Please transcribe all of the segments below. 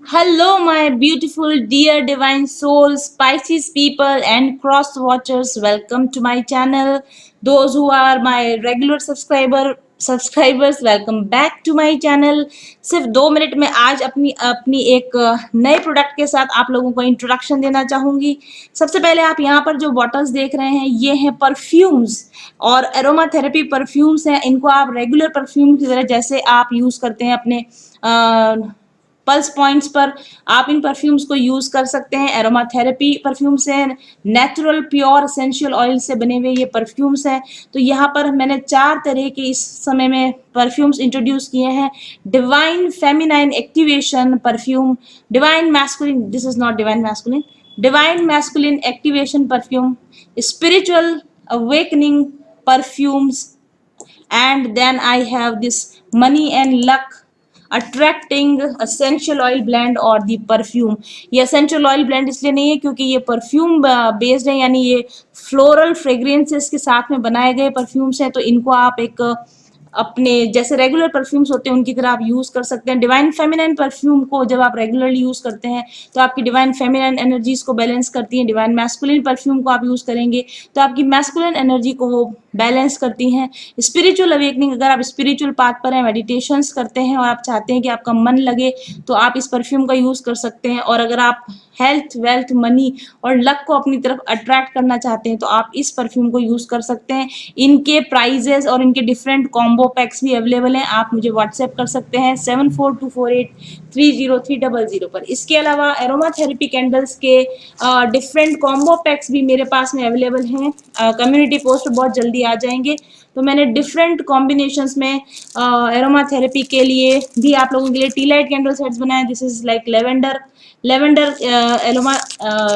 Hello, my beautiful, dear, divine souls, Pisces people, and cross watchers. Welcome to my channel. Those who are my regular subscribers, welcome back to my channel. सिर्फ 2 minute में आज अपनी अपनी एक नए product के साथ आप लोगों को इंट्रोडक्शन देना चाहूंगी। सबसे पहले आप यहाँ पर जो बॉटल्स देख रहे हैं ये हैं परफ्यूम्स और एरोमा थेरेपी परफ्यूम्स हैं। इनको आप रेगुलर परफ्यूम की तरह जैसे आप यूज करते हैं अपने पल्स पॉइंट्स पर, आप इन परफ्यूम्स को यूज कर सकते हैं। एरोमा थेरेपी परफ्यूम्स हैं, नेचुरल प्योर एसेंशियल ऑयल से बने हुए ये परफ्यूम्स हैं। तो यहाँ पर मैंने 4 तरह के इस समय में परफ्यूम्स इंट्रोड्यूस किए हैं। Divine feminine activation perfume, divine masculine, this is not divine masculine, divine masculine activation perfume, spiritual awakening perfumes, and then I have this money and luck attracting essential oil blend और दी perfume. ये essential oil blend इसलिए नहीं है क्योंकि ये perfume based है, यानी ये फ्लोरल फ्रेग्रेंसेस के साथ में बनाए गए परफ्यूम्स हैं। तो इनको आप एक अपने जैसे रेगुलर परफ्यूम्स होते हैं उनकी तरह आप यूज कर सकते हैं। डिवाइन फेमिनाइन परफ्यूम को जब आप रेगुलरली यूज करते हैं तो आपकी डिवाइन फेमिनाइन एनर्जीज को बैलेंस करती हैं। डिवाइन मैस्कुलिन परफ्यूम को आप यूज करेंगे तो आपकी मैस्कुलिन एनर्जी को वो बैलेंस करती हैं। स्पिरिचुअल अवेकनिंग, अगर आप स्पिरिचुअल पाथ पर हैं, मेडिटेशंस करते हैं और आप चाहते हैं कि आपका मन लगे तो आप इस परफ्यूम का यूज कर सकते हैं। और अगर आप हेल्थ, वेल्थ, मनी और लक को अपनी तरफ अट्रैक्ट करना चाहते हैं तो आप इस परफ्यूम को यूज कर सकते हैं। इनके प्राइजेस और इनके डिफरेंट कॉम्बो पैक्स भी अवेलेबल हैं। आप मुझे व्हाट्सएप कर सकते हैं 7424830300 पर। इसके अलावा एरोमा थेरेपी कैंडल्स के डिफरेंट कॉम्बो पैक्स भी मेरे पास में अवेलेबल हैं। कम्युनिटी पोस्ट बहुत जल्दी आ जाएंगे। तो मैंने डिफरेंट कॉम्बिनेशंस में एरोमा थेरेपी के लिए भी आप लोगों के लिए टी लाइट कैंडल सेट्स बनाए। This is like lavender aroma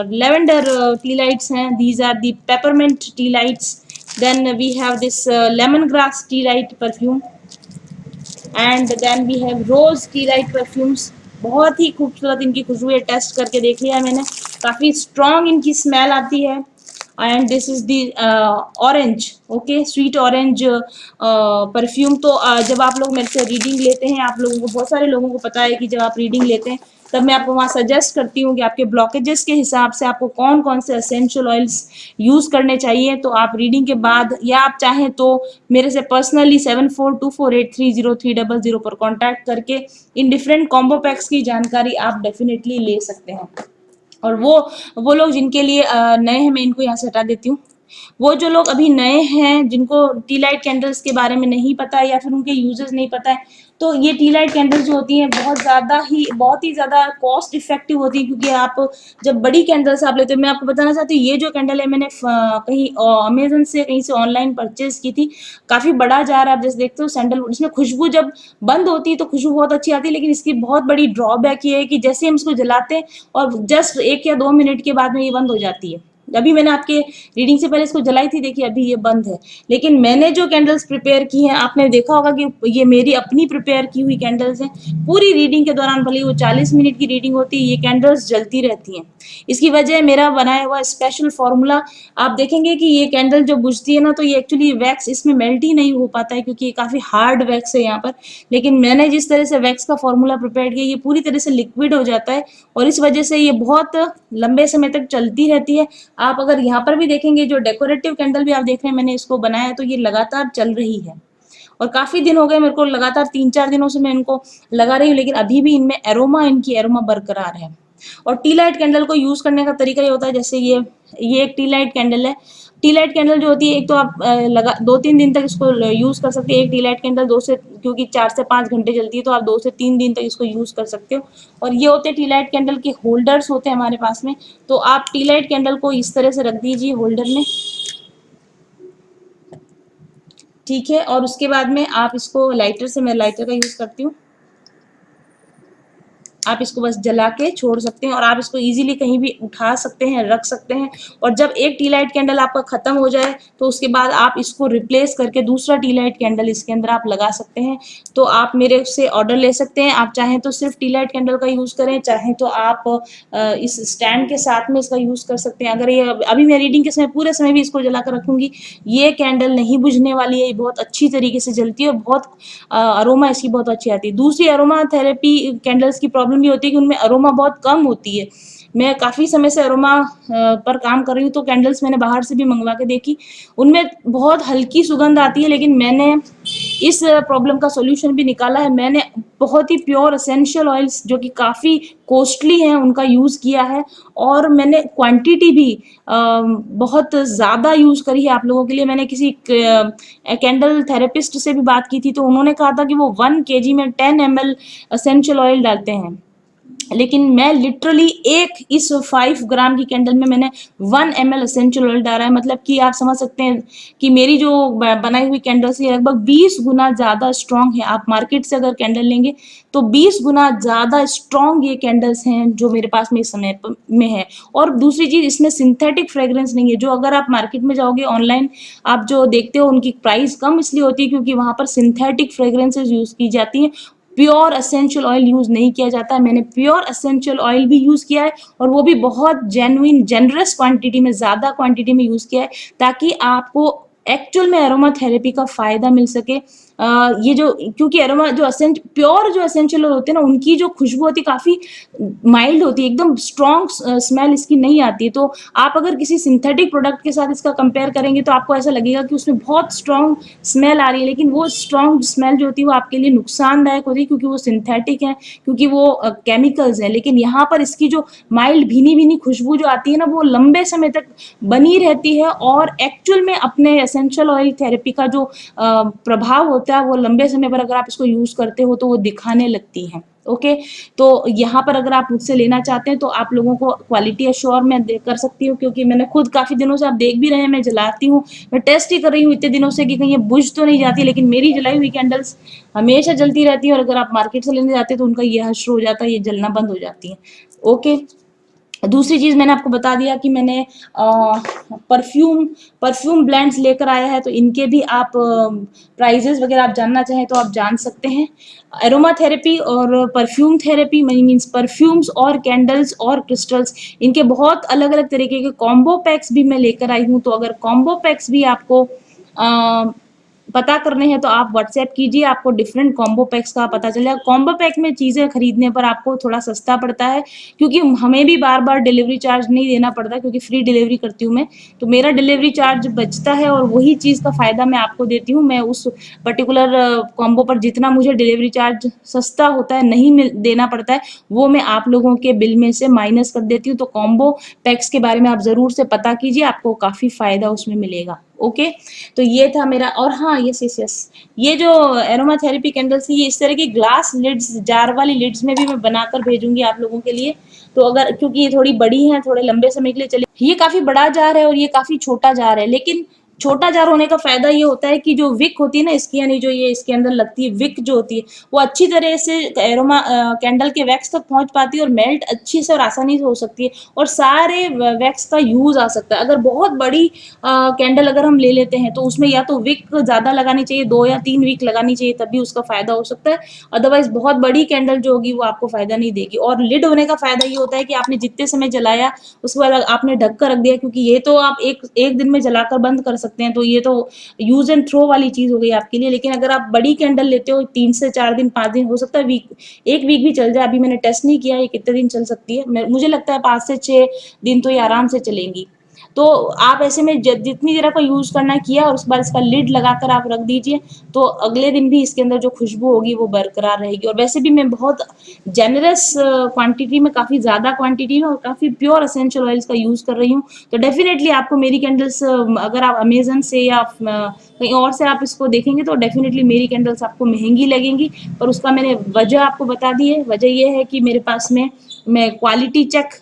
lavender tea lights हैं। These are the peppermint tea lights. then we have this lemongrass tea light perfume and then we have rose tea light perfumes। बहुत ही खूबसूरत इनकी खुशबू है, test करके देख लिया मैंने, काफ़ी स्ट्रॉन्ग इनकी स्मेल आती है। And this is the orange, okay, sweet orange perfume. तो जब आप लोग मेरे से रीडिंग लेते हैं, आप लोगों को, बहुत सारे लोगों को पता है कि जब आप रीडिंग लेते हैं तब मैं आपको वहाँ सजेस्ट करती हूँ कि आपके ब्लॉकेजेस के हिसाब से आपको कौन कौन से एसेंशियल ऑयल्स यूज़ करने चाहिए। तो आप रीडिंग के बाद या आप चाहें तो मेरे से पर्सनली 7424830300 पर कॉन्टैक्ट करके इन डिफरेंट कॉम्बो पैक्स की जानकारी आप डेफिनेटली ले सकते हैं। और वो लोग जिनके लिए नए हैं, मैं इनको यहाँ से हटा देती हूँ। वो जो लोग अभी नए हैं, जिनको टी लाइट कैंडल्स के बारे में नहीं पता है या फिर उनके यूजेस नहीं पता है, तो ये टी लाइट कैंडल्स जो होती हैं बहुत ही ज़्यादा कॉस्ट इफेक्टिव होती है। क्योंकि आप जब बड़ी कैंडल्स आप लेते हो, मैं आपको बताना चाहती हूँ, ये जो कैंडल है मैंने कहीं अमेजन से कहीं से ऑनलाइन परचेज की थी। काफ़ी बड़ा जार है, आप जैसे देखते हो सैंडलवुड, इसमें खुशबू जब बंद होती है तो खुशबू बहुत अच्छी आती है। लेकिन इसकी बहुत बड़ी ड्रॉबैक ये है कि जैसे हम इसको जलाते हैं और जस्ट 1 या 2 मिनट के बाद में ये बंद हो जाती है। अभी मैंने आपके रीडिंग से पहले इसको जलाई थी, देखिए अभी ये बंद है। लेकिन मैंने जो कैंडल्स प्रिपेयर की हैं, आपने देखा होगा कि ये मेरी अपनी प्रिपेयर की हुई कैंडल्स हैं। पूरी रीडिंग के दौरान, भले वो 40 मिनट की रीडिंग होती है, ये कैंडल्स जलती रहती हैं। इसकी वजह है मेरा बनाया हुआ स्पेशल फॉर्मूला। आप देखेंगे कि ये कैंडल जो बुझती है ना, तो ये एक्चुअली वैक्स इसमें मेल्ट ही नहीं हो पाता है क्योंकि ये काफ़ी हार्ड वैक्स है यहाँ पर। लेकिन मैंने जिस तरह से वैक्स का फॉर्मूला प्रिपेयर किया, ये पूरी तरह से लिक्विड हो जाता है और इस वजह से ये बहुत लंबे समय तक चलती रहती है। आप अगर यहाँ पर भी देखेंगे, जो डेकोरेटिव कैंडल भी आप देख रहे हैं मैंने इसको बनाया है, तो ये लगातार चल रही है। और काफ़ी दिन हो गए मेरे को, लगातार 3-4 दिनों से मैं इनको लगा रही हूँ, लेकिन अभी भी इनमें इनकी एरोमा बरकरार है। और टी लाइट कैंडल को यूज़ करने का तरीका ये होता है, जैसे ये एक टी लाइट कैंडल है। टी लाइट कैंडल जो होती है, एक तो आप लगा 2-3 दिन तक इसको यूज़ कर सकते हैं। एक टी लाइट कैंडल क्योंकि 4 से 5 घंटे चलती है, तो आप 2 से 3 दिन तक इसको यूज़ कर सकते हो। और ये होते हैं टी लाइट कैंडल के होल्डर्स होते हैं हमारे पास में। तो आप टी लाइट कैंडल को इस तरह से रख दीजिए होल्डर में, ठीक है। और उसके बाद में आप इसको लाइटर से, मैं लाइटर का यूज़ करती हूँ, आप इसको बस जला के छोड़ सकते हैं और आप इसको इजीली कहीं भी उठा सकते हैं, रख सकते हैं। और जब एक टी लाइट कैंडल आपका ख़त्म हो जाए तो उसके बाद आप इसको रिप्लेस करके दूसरा टी लाइट कैंडल इसके अंदर आप लगा सकते हैं। तो आप मेरे से ऑर्डर ले सकते हैं। आप चाहें तो सिर्फ टी लाइट कैंडल का यूज़ करें, चाहें तो आप इस स्टैंड के साथ में इसका यूज़ कर सकते हैं। अगर ये अभी मैं रीडिंग के समय पूरे समय भी इसको जला कर रखूँगी, ये कैंडल नहीं बुझने वाली है, ये बहुत अच्छी तरीके से जलती है और बहुत अरोमा इसकी बहुत अच्छी आती है। दूसरी अरोमा थेरेपी कैंडल्स की प्रॉब्लम प्रॉब्लम ये होती है कि उनमें अरोमा बहुत कम होती है। मैं काफ़ी समय से अरोमा पर काम कर रही हूँ, तो कैंडल्स मैंने बाहर से भी मंगवा के देखी, उनमें बहुत हल्की सुगंध आती है। लेकिन मैंने इस प्रॉब्लम का सॉल्यूशन भी निकाला है। मैंने बहुत ही प्योर एसेंशियल ऑयल्स जो कि काफ़ी कॉस्टली हैं उनका यूज़ किया है, और मैंने क्वांटिटी भी बहुत ज़्यादा यूज़ करी है आप लोगों के लिए। मैंने किसी कैंडल थेरेपिस्ट से भी बात की थी, तो उन्होंने कहा था कि वो 1 kg में 10 ml एसेंशियल ऑयल डालते हैं, लेकिन मैं लिटरली एक इस 5 ग्राम की कैंडल में मैंने 1 ml एसेंशियल ऑयल डाला है। मतलब कि आप समझ सकते हैं कि मेरी जो बनाई हुई कैंडल्स है लगभग 20 गुना ज़्यादा स्ट्रॉन्ग है। आप मार्केट से अगर कैंडल लेंगे तो 20 गुना ज़्यादा स्ट्रॉन्ग ये कैंडल्स हैं जो मेरे पास में इस समय में है। और दूसरी चीज़, इसमें सिंथेटिक फ्रेग्रेंस नहीं है, जो अगर आप मार्केट में जाओगे ऑनलाइन आप जो देखते हो उनकी प्राइस कम इसलिए होती है क्योंकि वहाँ पर सिंथेटिक फ्रेग्रेंसेज यूज़ की जाती हैं, प्योर एसेंशियल ऑयल यूज़ नहीं किया जाता है। मैंने प्योर एसेंशियल ऑयल भी यूज़ किया है, और वो भी बहुत जेन्युइन जेनरस क्वांटिटी में, ज़्यादा क्वांटिटी में यूज़ किया है, ताकि आपको एक्चुअल में एरोमा थेरेपी का फ़ायदा मिल सके। ये जो, क्योंकि एरोमा जो प्योर जो एसेंशियल ऑयल होते हैं ना, उनकी जो खुशबू होती है काफ़ी माइल्ड होती है, एकदम स्ट्रॉन्ग स्मेल इसकी नहीं आती है। तो आप अगर किसी सिंथेटिक प्रोडक्ट के साथ इसका कंपेयर करेंगे तो आपको ऐसा लगेगा कि उसमें बहुत स्ट्रॉन्ग स्मेल आ रही है, लेकिन वो स्ट्रॉन्ग स्मेल जो होती है वो आपके लिए नुकसानदायक होती है, क्योंकि वो सिंथेटिक है, क्योंकि वो केमिकल्स हैं। लेकिन यहाँ पर इसकी जो माइल्ड भीनी भीनी खुशबू जो आती है ना, वो लंबे समय तक बनी रहती है, और एक्चुअल में अपने एसेंशियल ऑयल थेरेपी का जो प्रभाव होता है वो लंबे समय पर अगर आप इसको यूज़ करते हो तो वो दिखाने लगती हैं। ओके, तो यहाँ पर अगर आप मुझसे लेना चाहते हैं तो आप लोगों को क्वालिटी एश्योर मैं कर सकती हूँ, क्योंकि मैंने खुद काफ़ी दिनों से, आप देख भी रहे हैं, मैं जलाती हूँ, मैं टेस्ट ही कर रही हूँ इतने दिनों से कि कहीं ये बुझ तो नहीं जाती, लेकिन मेरी जलाई हुई कैंडल्स हमेशा जलती रहती है, और अगर आप मार्केट से लेने जाते हैं तो उनका ये हश्र हो जाता है, ये जलना बंद हो जाती है। ओके, दूसरी चीज़ मैंने आपको बता दिया कि मैंने परफ्यूम परफ्यूम ब्लेंड्स लेकर आया है, तो इनके भी आप प्राइजेस वगैरह आप जानना चाहें तो आप जान सकते हैं। एरोमा थेरेपी और परफ्यूम थेरेपी मीन्स परफ्यूम्स और कैंडल्स और क्रिस्टल्स, इनके बहुत अलग अलग तरीके के कॉम्बो पैक्स भी मैं लेकर आई हूँ। तो अगर कॉम्बो पैक्स भी आपको पता करने हैं तो आप व्हाट्सएप कीजिए, आपको डिफरेंट कॉम्बो पैक्स का पता चल जाएगा। कॉम्बो पैक में चीज़ें खरीदने पर आपको थोड़ा सस्ता पड़ता है, क्योंकि हमें भी बार बार डिलीवरी चार्ज नहीं देना पड़ता, क्योंकि फ्री डिलीवरी करती हूँ मैं, तो मेरा डिलीवरी चार्ज बचता है, और वही चीज़ का फ़ायदा मैं आपको देती हूँ। मैं उस पर्टिकुलर कॉम्बो पर जितना मुझे डिलीवरी चार्ज सस्ता होता है, नहीं देना पड़ता है, वो मैं आप लोगों के बिल में से माइनस कर देती हूँ। तो कॉम्बो पैक्स के बारे में आप ज़रूर से पता कीजिए, आपको काफ़ी फ़ायदा उसमें मिलेगा। ओके, तो ये था मेरा। और हाँ, यस यस यस, ये जो एरोमा थेरेपी कैंडल्स है, ये इस तरह की ग्लास लिड्स, जार वाली लिड्स में भी मैं बनाकर भेजूंगी आप लोगों के लिए। तो अगर, क्योंकि ये थोड़ी बड़ी है, थोड़े लंबे समय के लिए चले, ये काफ़ी बड़ा जार है और ये काफ़ी छोटा जार है, लेकिन छोटा जार होने का फायदा ये होता है कि जो विक होती है ना इसकी, यानी जो ये इसके अंदर लगती है विक जो होती है, वो अच्छी तरह से एरोमा कैंडल के वैक्स तक पहुंच पाती है, और मेल्ट अच्छी से और आसानी से हो सकती है, और सारे वैक्स का यूज आ सकता है। अगर बहुत बड़ी कैंडल अगर हम ले लेते हैं तो उसमें या तो विक ज़्यादा लगानी चाहिए, 2 या 3 विक लगानी चाहिए, तभी उसका फायदा हो सकता है। अदरवाइज बहुत बड़ी कैंडल जो होगी वो आपको फायदा नहीं देगी। और लिड होने का फायदा ये होता है कि आपने जितने समय जलाया उसके बाद आपने ढक कर रख दिया, क्योंकि ये तो आप एक एक दिन में जलाकर बंद कर सकते हैं, तो ये तो यूज एंड थ्रो वाली चीज हो गई आपके लिए। लेकिन अगर आप बड़ी कैंडल लेते हो, 3 से 4 दिन, 5 दिन, हो सकता है वीक, 1 वीक भी चल जाए। अभी मैंने टेस्ट नहीं किया ये कितने दिन चल सकती है, मुझे लगता है 5 से 6 दिन तो ये आराम से चलेंगी। तो आप ऐसे में जितनी देर आपका यूज करना है किया, और उसके बाद इसका लिड लगाकर आप रख दीजिए, तो अगले दिन भी इसके अंदर जो खुशबू होगी वो बरकरार रहेगी। और वैसे भी मैं बहुत जेनरस क्वांटिटी में, काफ़ी ज़्यादा क्वांटिटी में और काफ़ी प्योर एसेंशियल ऑयल्स का यूज़ कर रही हूँ। तो डेफिनेटली आपको मेरी कैंडल्स, अगर आप अमेजन से या कहीं और से आप इसको देखेंगे तो डेफिनेटली मेरी कैंडल्स आपको महंगी लगेंगी। पर उसका मैंने वजह आपको बता दी है। वजह ये है कि मेरे पास में मैं क्वालिटी चेक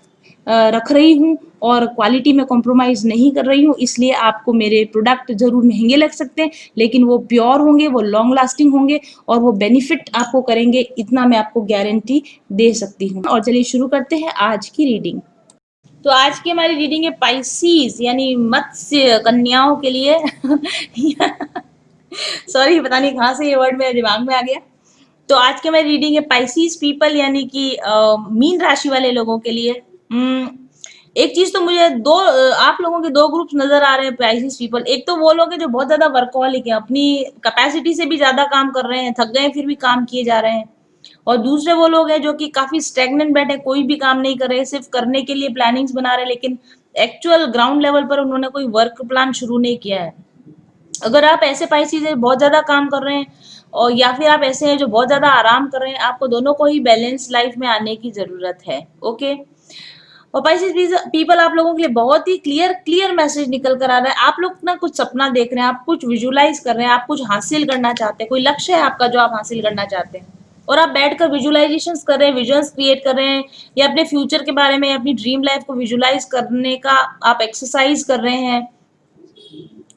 रख रही हूँ, और क्वालिटी में कॉम्प्रोमाइज़ नहीं कर रही हूँ, इसलिए आपको मेरे प्रोडक्ट ज़रूर महंगे लग सकते हैं, लेकिन वो प्योर होंगे, वो लॉन्ग लास्टिंग होंगे, और वो बेनिफिट आपको करेंगे, इतना मैं आपको गारंटी दे सकती हूँ। और चलिए शुरू करते हैं आज की रीडिंग। तो आज की हमारी रीडिंग है पाइसीज यानी मत्स्य कन्याओं के लिए। सॉरी, पता नहीं कहाँ से ये वर्ड मेरे दिमाग में आ गया। तो आज की हमारी रीडिंग है पाइसीज पीपल यानी कि मीन राशि वाले लोगों के लिए। एक चीज तो मुझे आप लोगों के दो ग्रुप्स नजर आ रहे हैं पाइसीज पीपल। एक तो वो लोग हैं जो बहुत ज्यादा वर्कहॉलिक है, अपनी कैपेसिटी से भी ज्यादा काम कर रहे हैं, थक गए फिर भी काम किए जा रहे हैं। और दूसरे वो लोग हैं जो कि काफी स्टेगनेंट बैठे, कोई भी काम नहीं कर रहे, सिर्फ करने के लिए प्लानिंग्स बना रहे, लेकिन एक्चुअल ग्राउंड लेवल पर उन्होंने कोई वर्क प्लान शुरू नहीं किया है। अगर आप ऐसे पाइसेस है बहुत ज्यादा काम कर रहे हैं, और या फिर आप ऐसे हैं जो बहुत ज्यादा आराम कर रहे हैं, आपको दोनों को ही बैलेंस लाइफ में आने की जरूरत है। ओके। और पाइसेस पीपल, आप लोगों के लिए बहुत ही क्लियर क्लियर मैसेज निकल कर आ रहा है। आप लोग ना कुछ सपना देख रहे हैं, आप कुछ विजुलाइज कर रहे हैं, आप कुछ हासिल करना चाहते हैं, कोई लक्ष्य है आपका जो आप हासिल करना चाहते हैं, और आप बैठकर विजुलाइजेशन कर रहे हैं, विजन्स क्रिएट कर रहे हैं, या अपने फ्यूचर के बारे में, अपनी ड्रीम लाइफ को विजुलाइज करने का आप एक्सरसाइज कर रहे हैं।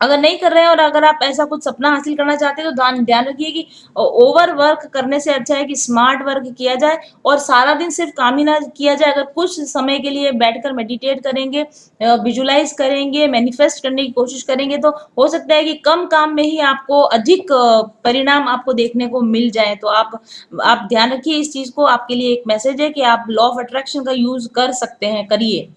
अगर नहीं कर रहे हैं और अगर आप ऐसा कुछ सपना हासिल करना चाहते हैं, तो ध्यान ध्यान रखिए कि ओवर वर्क करने से अच्छा है कि स्मार्ट वर्क किया जाए, और सारा दिन सिर्फ काम ही ना किया जाए। अगर कुछ समय के लिए बैठकर मेडिटेट करेंगे, विजुलाइज करेंगे, मैनिफेस्ट करने की कोशिश करेंगे, तो हो सकता है कि कम काम में ही आपको अधिक परिणाम आपको देखने को मिल जाए। तो आप ध्यान रखिए इस चीज को। आपके लिए एक मैसेज है कि आप लॉ ऑफ अट्रैक्शन का यूज कर सकते हैं, करिए।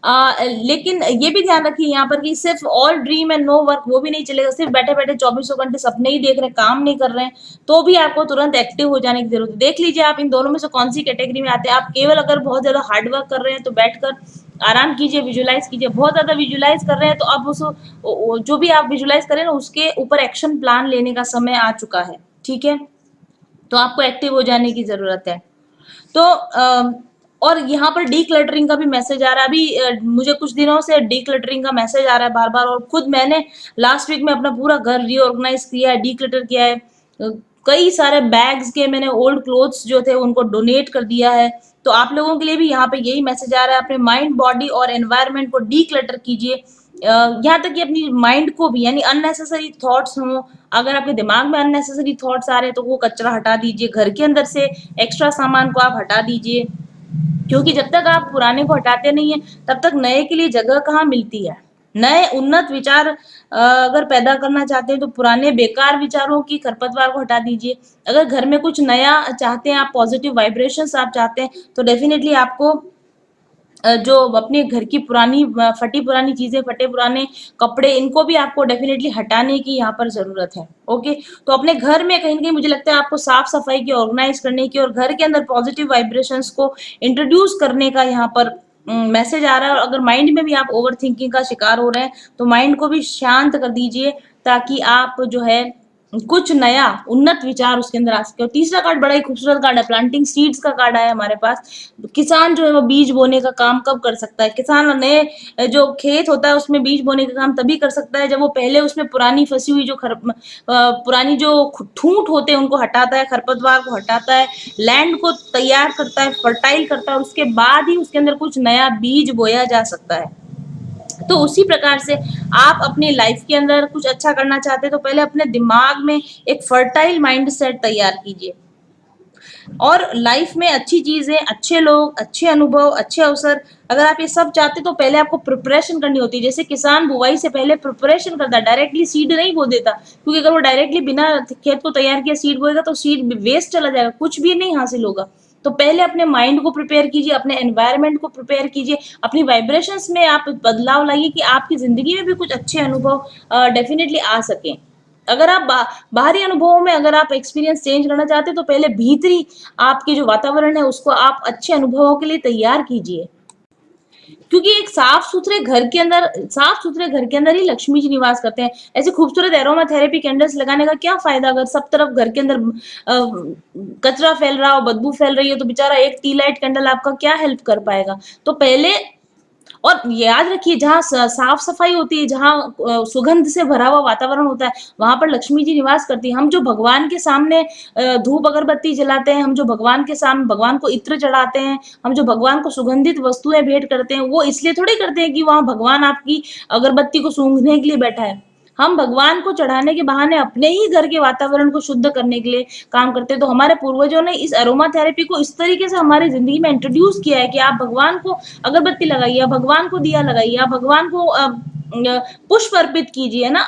लेकिन ये भी ध्यान रखिए यहाँ पर कि सिर्फ all dream and no work वो भी नहीं चलेगा। सिर्फ बैठे बैठे 24 घंटे सपने ही देख रहे हैं, काम नहीं कर रहे हैं, तो भी आपको तुरंत एक्टिव हो जाने की जरूरत है। देख लीजिए आप इन दोनों में से कौन सी कैटेगरी में आते हैं। आप केवल अगर बहुत ज्यादा हार्ड वर्क कर रहे हैं तो बैठकर आराम कीजिए, विजुलाइज कीजिए। बहुत ज्यादा विजुलाइज कर रहे हैं तो अब उस जो भी आप विजुलाइज करें ना, उसके ऊपर एक्शन प्लान लेने का समय आ चुका है। ठीक है, तो आपको एक्टिव हो जाने की जरूरत है। तो और यहाँ पर डी क्लटरिंग का भी मैसेज आ रहा है। अभी मुझे कुछ दिनों से डी क्लटरिंग का मैसेज आ रहा है बार बार, और खुद मैंने लास्ट वीक में अपना पूरा घर रीऑर्गेनाइज किया है, डी क्लटर किया है। कई सारे बैग्स के मैंने ओल्ड क्लोथ्स जो थे उनको डोनेट कर दिया है। तो आप लोगों के लिए भी यहाँ पे यही मैसेज आ रहा है, अपने माइंड, बॉडी और एनवायरनमेंट को डी क्लटर कीजिए। यहाँ तक कि अपनी माइंड को भी, यानी अननेसेसरी थॉट्स हों, अगर आपके दिमाग में अननेसेसरी थॉट्स आ रहे हैं तो वो कचरा हटा दीजिए, घर के अंदर से एक्स्ट्रा सामान को आप हटा दीजिए। क्योंकि जब तक आप पुराने को हटाते नहीं है, तब तक नए के लिए जगह कहाँ मिलती है। नए उन्नत विचार अगर पैदा करना चाहते हैं तो पुराने बेकार विचारों की खरपतवार को हटा दीजिए। अगर घर में कुछ नया चाहते हैं आप, पॉजिटिव वाइब्रेशंस आप चाहते हैं, तो डेफिनेटली आपको जो अपने घर की पुरानी फटी पुरानी चीजें, फटे पुराने कपड़े, इनको भी आपको डेफिनेटली हटाने की यहाँ पर जरूरत है। ओके। तो अपने घर में कहीं ना कहीं मुझे लगता है आपको साफ सफाई की, ऑर्गेनाइज करने की, और घर के अंदर पॉजिटिव वाइब्रेशंस को इंट्रोड्यूस करने का यहाँ पर मैसेज आ रहा है। और अगर माइंड में भी आप ओवर थिंकिंग का शिकार हो रहे हैं तो माइंड को भी शांत कर दीजिए, ताकि आप जो है कुछ नया उन्नत विचार उसके अंदर आ सके। और तीसरा कार्ड बड़ा ही खूबसूरत कार्ड है, प्लांटिंग सीड्स का कार्ड आया हमारे पास। किसान जो है वो बीज बोने का काम कब कर सकता है? किसान नए जो खेत होता है उसमें बीज बोने का काम तभी कर सकता है जब वो पहले उसमें पुरानी फंसी हुई जो पुरानी जो ठूंठ होते हैं उनको हटाता है, खरपतवार को हटाता है, लैंड को तैयार करता है, फर्टाइल करता है, उसके बाद ही उसके अंदर कुछ नया बीज बोया जा सकता है। तो उसी प्रकार से आप अपनी लाइफ के अंदर कुछ अच्छा करना चाहते हैं तो पहले अपने दिमाग में एक फर्टाइल माइंड सेट तैयार कीजिए। और लाइफ में अच्छी चीजें, अच्छे लोग, अच्छे अनुभव, अच्छे अवसर, अगर आप ये सब चाहते तो पहले आपको प्रिपरेशन करनी होती है। जैसे किसान बुवाई से पहले प्रिपरेशन करता है, डायरेक्टली सीड नहीं बो देता, क्योंकि अगर वो डायरेक्टली बिना खेत को तैयार किया सीड बोएगा तो सीड वेस्ट चला जाएगा, कुछ भी नहीं हासिल होगा। तो पहले अपने माइंड को प्रिपेयर कीजिए, अपने एनवायरनमेंट को प्रिपेयर कीजिए, अपनी वाइब्रेशंस में आप बदलाव लाइए कि आपकी जिंदगी में भी कुछ अच्छे अनुभव डेफिनेटली आ सकें। अगर आप बाहरी अनुभवों में अगर आप एक्सपीरियंस चेंज करना चाहते हैं तो पहले भीतरी आपके जो वातावरण है उसको आप अच्छे अनुभवों के लिए तैयार कीजिए। क्योंकि एक साफ सुथरे घर के अंदर ही लक्ष्मी जी निवास करते हैं। ऐसे खूबसूरत एरोमा थेरेपी कैंडल्स लगाने का क्या फायदा अगर सब तरफ घर के अंदर कचरा फैल रहा हो, बदबू फैल रही है, तो बेचारा एक टी लाइट कैंडल आपका क्या हेल्प कर पाएगा? तो पहले, और याद रखिए जहाँ साफ सफाई होती है, जहाँ सुगंध से भरा हुआ वातावरण होता है, वहां पर लक्ष्मी जी निवास करती है। हम जो भगवान के सामने धूप अगरबत्ती जलाते हैं, हम जो भगवान के सामने भगवान को इत्र चढ़ाते हैं, हम जो भगवान को सुगंधित वस्तुएं भेंट करते हैं, वो इसलिए थोड़ी करते हैं कि वहां भगवान आपकी अगरबत्ती को सूंघने के लिए बैठा है। हम भगवान को चढ़ाने के बहाने अपने ही घर के वातावरण को शुद्ध करने के लिए काम करते हैं। तो हमारे पूर्वजों ने इस अरोमा थेरेपी को इस तरीके से हमारी जिंदगी में इंट्रोड्यूस किया है कि आप भगवान को अगरबत्ती लगाइए, आप भगवान को दिया लगाइए, आप भगवान को पुष्प अर्पित कीजिए ना।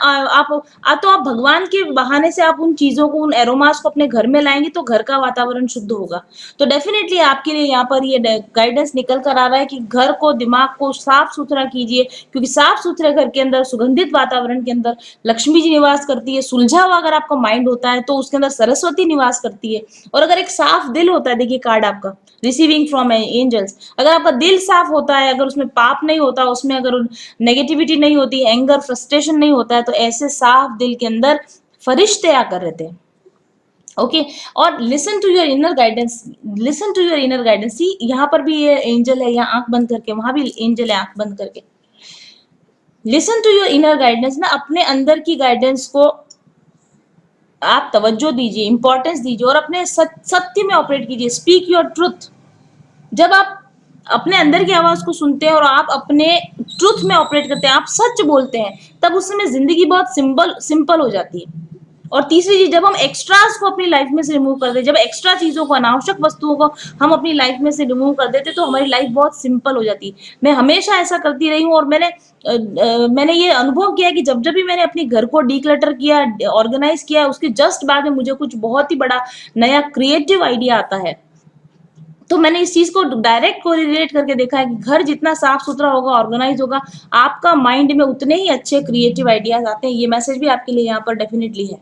तो आप भगवान के बहाने से आप उन चीजों को, उन एरोमास को अपने घर में लाएंगे तो घर का वातावरण शुद्ध होगा। तो डेफिनेटली आपके लिए यहाँ पर ये गाइडेंस निकल कर आ रहा है कि घर को, दिमाग को साफ सुथरा कीजिए, क्योंकि साफ सुथरे घर के अंदर, सुगंधित वातावरण के अंदर लक्ष्मी जी निवास करती है। सुलझा हुआ अगर आपका माइंड होता है तो उसके अंदर सरस्वती निवास करती है। और अगर एक साफ दिल होता है, देखिए कार्ड आपका रिसीविंग फ्रॉम एंजल्स, अगर आपका दिल साफ होता है, अगर उसमें पाप नहीं होता, उसमें अगर नेगेटिविटी नहीं होती, एंगर फ्रस्ट्रेशन नहीं होता है, तो ऐसे साफ दिल के अंदर फरिश्ते आकर रहते हैं। ओके और listen to your inner guidance, listen to your inner guidance. See यहाँ पर भी ये एंजल है, यहाँ आंख बंद करके, वहां भी एंजल है आंख बंद करके। Listen to your inner guidance ना, अपने अंदर की गाइडेंस को आप तवज्जो दीजिए, इंपॉर्टेंस दीजिए और अपने सत्य में ऑपरेट कीजिए। Speak your truth. जब आप अपने अंदर की आवाज को सुनते हैं और आप अपने ट्रुथ में ऑपरेट करते हैं, आप सच बोलते हैं, तब उस समय जिंदगी बहुत सिंपल हो जाती है। और तीसरी चीज, जब हम एक्स्ट्रास को अपनी लाइफ में से रिमूव कर देते, जब एक्स्ट्रा चीजों को, अनावश्यक वस्तुओं को हम अपनी लाइफ में से रिमूव कर देते, तो हमारी लाइफ बहुत सिंपल हो जाती है। मैं हमेशा ऐसा करती रही हूँ और मैंने ये अनुभव किया कि जब जब भी मैंने अपने घर को डीक्लटर किया, ऑर्गेनाइज किया, उसके जस्ट बाद में मुझे कुछ बहुत ही बड़ा नया क्रिएटिव आइडिया आता है। तो मैंने इस चीज को डायरेक्ट कोरिलेट करके देखा है कि घर जितना साफ सुथरा होगा, ऑर्गेनाइज होगा, आपका माइंड में उतने ही अच्छे क्रिएटिव आइडियाज आते हैं। ये मैसेज भी आपके लिए यहाँ पर डेफिनेटली है।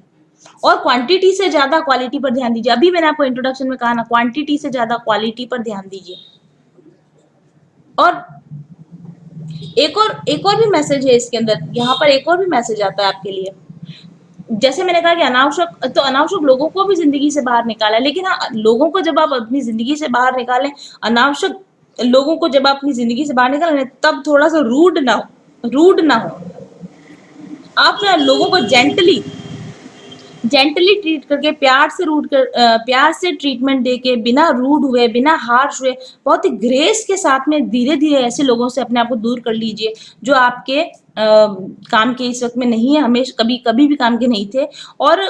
और क्वांटिटी से ज्यादा क्वालिटी पर ध्यान दीजिए। अभी मैंने आपको इंट्रोडक्शन में कहा ना, क्वांटिटी से ज्यादा क्वालिटी पर ध्यान दीजिए। और एक और भी मैसेज है इसके अंदर, यहाँ पर एक और भी मैसेज आता है आपके लिए। जैसे मैंने कहा कि अनावश्यक लोगों को भी जिंदगी से बाहर निकाला है, लेकिन हाँ, लोगों को जब आप अपनी जिंदगी से बाहर निकालें, अनावश्यक लोगों को जब आप अपनी जिंदगी से बाहर निकालें, तब थोड़ा सा रूड ना हो। आप ना लोगों को जेंटली ट्रीट करके, प्यार से ट्रीटमेंट देके, बिना रूड हुए, बिना हार्श हुए, बहुत ही ग्रेस के साथ में धीरे धीरे ऐसे लोगों से अपने आप को दूर कर लीजिए जो आपके काम के इस वक्त में नहीं है, हमेशा कभी कभी भी काम के नहीं थे। और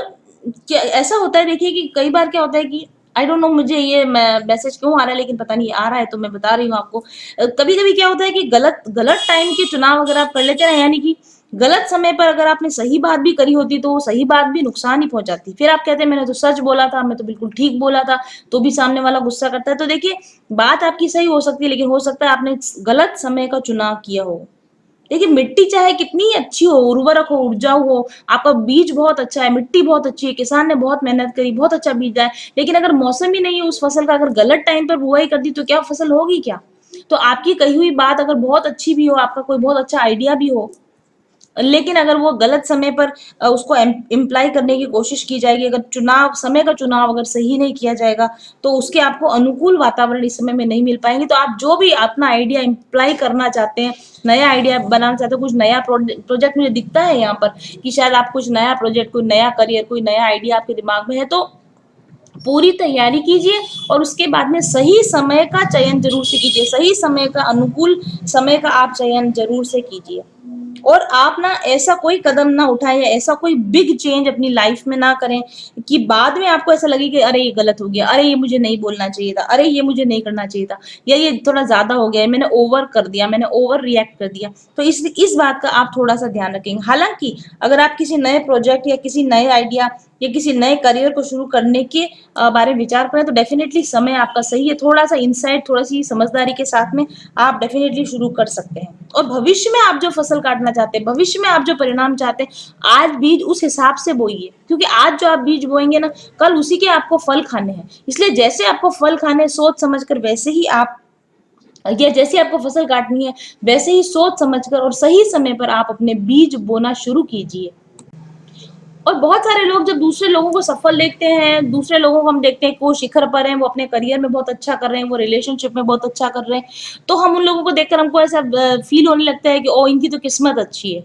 क्या ऐसा होता है, देखिए कि कई बार क्या होता है कि आई डोंट नो मुझे ये मैसेज क्यों आ रहा है, लेकिन पता नहीं आ रहा है तो मैं बता रही हूँ आपको। कभी कभी क्या होता है कि गलत गलत टाइम के चुनाव अगर आप कर लेते हैं, यानी कि गलत समय पर अगर आपने सही बात भी करी होती, तो वो सही बात भी नुकसान ही पहुंचाती। फिर आप कहते हैं मैंने तो सच बोला था, मैं तो बिल्कुल ठीक बोला था, तो भी सामने वाला गुस्सा करता है। तो देखिए, बात आपकी सही हो सकती है, लेकिन हो सकता है आपने गलत समय का चुनाव किया हो। देखिए, मिट्टी चाहे कितनी अच्छी हो, उर्वरक हो, उपजाऊ हो, आपका बीज बहुत अच्छा है, मिट्टी बहुत अच्छी है, किसान ने बहुत मेहनत करी, बहुत अच्छा बीज है, लेकिन अगर मौसम ही नहीं है उस फसल का, अगर गलत टाइम पर बुआई कर दी, तो क्या फसल होगी क्या? तो आपकी कही हुई बात अगर बहुत अच्छी भी हो, आपका कोई बहुत अच्छा आइडिया भी हो, लेकिन अगर वो गलत समय पर उसको इम्प्लाई करने की कोशिश की जाएगी, अगर समय का चुनाव अगर सही नहीं किया जाएगा, तो उसके आपको अनुकूल वातावरण इस समय में नहीं मिल पाएंगे। तो आप जो भी अपना आइडिया इम्प्लाई करना चाहते हैं, नया आइडिया बनाना चाहते हो, कुछ नया प्रोजेक्ट मुझे दिखता है यहाँ पर कि शायद आप कुछ नया प्रोजेक्ट, कोई नया करियर, कोई नया आइडिया आपके दिमाग में है, तो पूरी तैयारी कीजिए और उसके बाद में सही समय का चयन जरूर से कीजिए, सही समय का, अनुकूल समय का आप चयन जरूर से कीजिए। और आप ना ऐसा कोई कदम ना उठाएं, या ऐसा कोई बिग चेंज अपनी लाइफ में ना करें कि बाद में आपको ऐसा लगे कि अरे ये गलत हो गया, अरे ये मुझे नहीं बोलना चाहिए था, अरे ये मुझे नहीं करना चाहिए था, या ये थोड़ा ज्यादा हो गया, मैंने ओवर कर दिया, मैंने ओवर रिएक्ट कर दिया। तो इस बात का आप थोड़ा सा ध्यान रखेंगे। हालांकि अगर आप किसी नए प्रोजेक्ट या किसी नए आइडिया या किसी नए करियर को शुरू करने के बारे में विचार करें, तो डेफिनेटली समय आपका सही है। थोड़ा सा इंसाइट, थोड़ी सी समझदारी के साथ में आप डेफिनेटली शुरू कर सकते हैं। और भविष्य में आप जो फसल काटना चाहते हैं, भविष्य में आप जो परिणाम चाहते हैं, आज बीज उस हिसाब से बोइए, क्योंकि आज जो आप बीज बोएंगे ना, कल उसी के आपको फल खाने हैं। इसलिए जैसे आपको फल खाने, सोच समझकर वैसे ही आप, या जैसे आपको फसल काटनी है, वैसे ही सोच समझकर और सही समय पर आप अपने बीज बोना शुरू कीजिए। और बहुत सारे लोग जब दूसरे लोगों को सफल देखते हैं, दूसरे लोगों को हम देखते हैं कि वो शिखर पर हैं, वो अपने करियर में बहुत अच्छा कर रहे हैं, वो रिलेशनशिप में बहुत अच्छा कर रहे हैं, तो हम उन लोगों को देखकर हमको ऐसा फील होने लगता है कि ओ, इनकी तो किस्मत अच्छी है,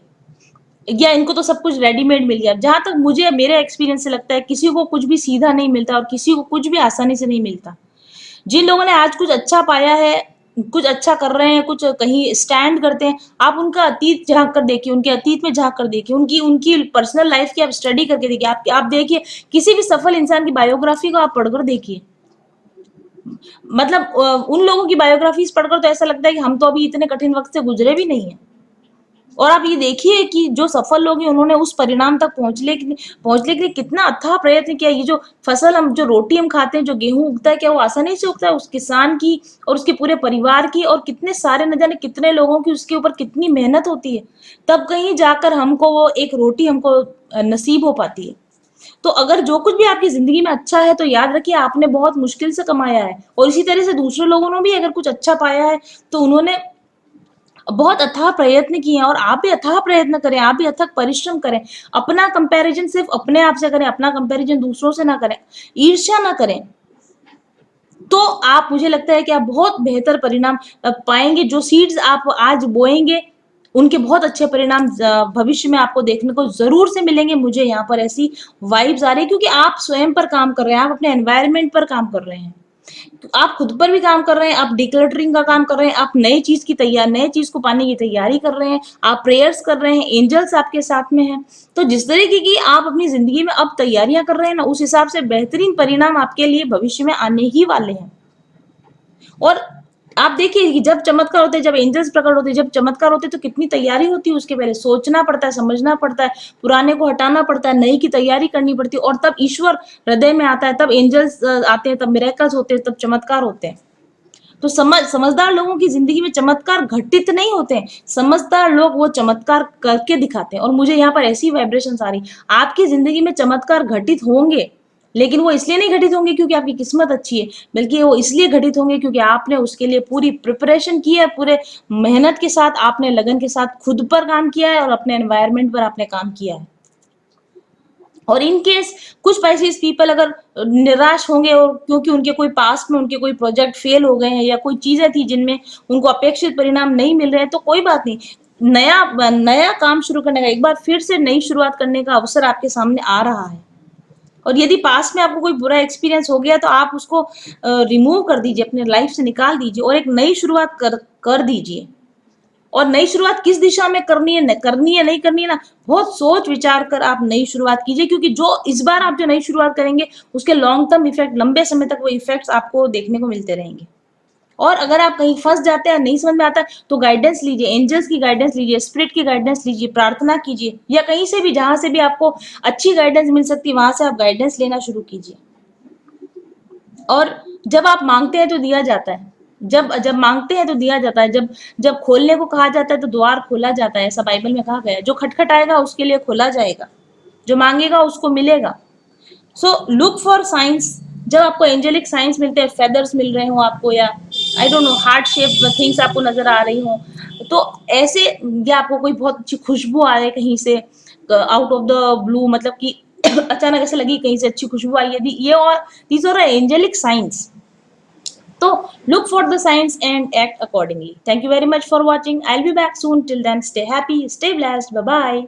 या इनको तो सब कुछ रेडीमेड मिल गया। जहां तक मुझे, मेरे एक्सपीरियंस से लगता है, किसी को कुछ भी सीधा नहीं मिलता और किसी को कुछ भी आसानी से नहीं मिलता। जिन लोगों ने आज कुछ अच्छा पाया है, कुछ अच्छा कर रहे हैं, कुछ कहीं स्टैंड करते हैं, आप उनका अतीत झांक कर देखिए, उनके अतीत में झांक कर देखिए, उनकी उनकी पर्सनल लाइफ की आप स्टडी करके देखिए, आप देखिए, किसी भी सफल इंसान की बायोग्राफी को आप पढ़कर देखिए। मतलब उन लोगों की बायोग्राफीज पढ़कर तो ऐसा लगता है कि हम तो अभी इतने कठिन वक्त से गुजरे भी नहीं है। और आप ये देखिए कि जो सफल लोग हैं उन्होंने उस परिणाम तक पहुंचने के लिए कितना अथाह प्रयत्न किया। ये जो फसल हम जो रोटी हम खाते हैं, जो गेहूं उगता है, क्या वो आसानी से उगता है? उस किसान की और उसके पूरे परिवार की और कितने सारे न जाने कितने लोगों की उसके ऊपर कितनी मेहनत होती है, तब कहीं जाकर हमको वो एक रोटी हमको नसीब हो पाती है। तो अगर जो कुछ भी आपकी जिंदगी में अच्छा है तो याद रखिए आपने बहुत मुश्किल से कमाया है, और इसी तरह से दूसरे लोगों ने भी अगर कुछ अच्छा पाया है तो उन्होंने बहुत अथाह प्रयत्न किए हैं, और आप भी अथाह प्रयत्न करें, आप भी अथक परिश्रम करें। अपना कंपैरिजन सिर्फ अपने आप से करें, अपना कंपैरिजन दूसरों से ना करें, ईर्ष्या ना करें। तो आप, मुझे लगता है कि आप बहुत बेहतर परिणाम पाएंगे। जो सीड्स आप आज बोएंगे उनके बहुत अच्छे परिणाम भविष्य में आपको देखने को जरूर से मिलेंगे। मुझे यहाँ पर ऐसी वाइब्स आ रही है, क्योंकि आप स्वयं पर काम कर रहे हैं, आप अपने एनवायरनमेंट पर काम कर रहे हैं, तो आप खुद पर भी काम कर रहे हैं, आप डिक्लटरिंग का काम कर रहे हैं, आप नए चीज को पाने की तैयारी कर रहे हैं, आप प्रेयर्स कर रहे हैं, एंजल्स आपके साथ में हैं। तो जिस तरीके की आप अपनी जिंदगी में अब तैयारियां कर रहे हैं ना, उस हिसाब से बेहतरीन परिणाम आपके लिए भविष्य में आने ही वाले हैं। और आप देखिए कि जब चमत्कार होते हैं, जब एंजल्स प्रकट होते हैं, जब चमत्कार होते हैं, तो कितनी तैयारी होती है उसके पहले। सोचना पड़ता है, समझना पड़ता है, पुराने को हटाना पड़ता है, नई की तैयारी करनी पड़ती है, और तब ईश्वर हृदय में आता है, तब एंजल्स आते हैं, तब मिरेकल्स होते हैं, तब चमत्कार होते हैं। तो समझदार लोगों की जिंदगी में चमत्कार घटित नहीं होते हैं, समझदार लोग वो चमत्कार करके दिखाते हैं। और मुझे यहाँ पर ऐसी वाइब्रेशन आ रही, आपकी जिंदगी में चमत्कार घटित होंगे, लेकिन वो इसलिए नहीं घटित होंगे क्योंकि आपकी किस्मत अच्छी है, बल्कि वो इसलिए घटित होंगे क्योंकि आपने उसके लिए पूरी प्रिपरेशन की है, पूरे मेहनत के साथ आपने लगन के साथ खुद पर काम किया है और अपने एनवायरनमेंट पर आपने काम किया है। और इन केस कुछ पैसे पीपल अगर निराश होंगे, और क्योंकि उनके कोई पास्ट में उनके कोई प्रोजेक्ट फेल हो गए हैं, या कोई चीजें थी जिनमें उनको अपेक्षित परिणाम नहीं मिल रहे हैं, तो कोई बात नहीं, नया नया काम शुरू करने का, एक बार फिर से नई शुरुआत करने का अवसर आपके सामने आ रहा है। और यदि पास्ट में आपको कोई बुरा एक्सपीरियंस हो गया तो आप उसको रिमूव कर दीजिए, अपने लाइफ से निकाल दीजिए, और एक नई शुरुआत कर दीजिए। और नई शुरुआत किस दिशा में करनी है, करनी है नहीं करनी है ना, बहुत सोच विचार कर आप नई शुरुआत कीजिए, क्योंकि जो इस बार आप जो नई शुरुआत करेंगे उसके लॉन्ग टर्म इफेक्ट, लंबे समय तक वो इफेक्ट्स आपको देखने को मिलते रहेंगे। और अगर आप कहीं फंस जाते हैं, नहीं समझ में आता है, तो गाइडेंस लीजिए, एंजल्स की गाइडेंस लीजिए, स्पिरिट की गाइडेंस लीजिए, प्रार्थना कीजिए, या कहीं से भी जहां से भी आपको अच्छी गाइडेंस मिल सकती है वहां से आप गाइडेंस लेना शुरू कीजिए। और जब आप मांगते हैं तो दिया जाता है, जब जब मांगते हैं तो दिया जाता है, जब जब खोलने को कहा जाता है तो द्वार खोला जाता है, ऐसा बाइबल में कहा गया है। जो खटखटाएगा उसके लिए खोला जाएगा, जो मांगेगा उसको मिलेगा। So look for science. जब आपको एंजेलिक साइंस मिलते हैं, फेदर्स मिल रहे हो आपको, या I don't know heart shape things आपको नजर आ रही हो, तो ऐसे, या आपको कोई बहुत अच्छी खुशबू आ रही है कहीं से आउट ऑफ द ब्लू, मतलब कि अचानक ऐसे लगी कहीं से अच्छी खुशबू आई है, ये और दीज आर एंजेलिक साइंस। तो look for the signs and act accordingly. Thank you very much for watching. I'll be back soon. Till then, stay happy, stay blessed. Bye bye.